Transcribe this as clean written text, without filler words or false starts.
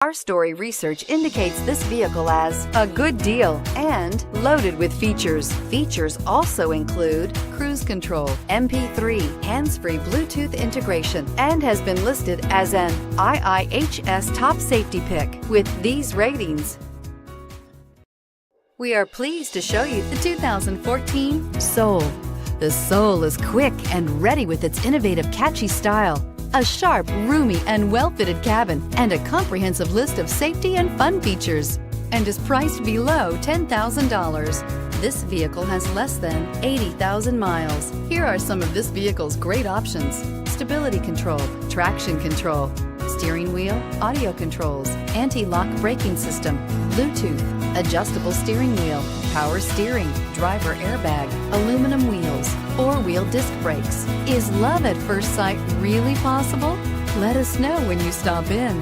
Our story research indicates this vehicle as a good deal and loaded with features. Features also include cruise control, MP3, hands-free Bluetooth integration, and has been listed as an IIHS top safety pick with these ratings. We are pleased to show you the 2014 Soul. The Soul is quick and ready with its innovative, catchy style, a sharp, roomy, and well-fitted cabin, and a comprehensive list of safety and fun features, and is priced below $10,000. This vehicle has less than 80,000 miles. Here are some of this vehicle's great options: stability control, traction control, steering wheel audio controls, anti-lock braking system, Bluetooth, adjustable steering wheel, power steering, driver airbag, aluminum wheels, four-wheel disc brakes. Is love at first sight really possible? Let us know when you stop in.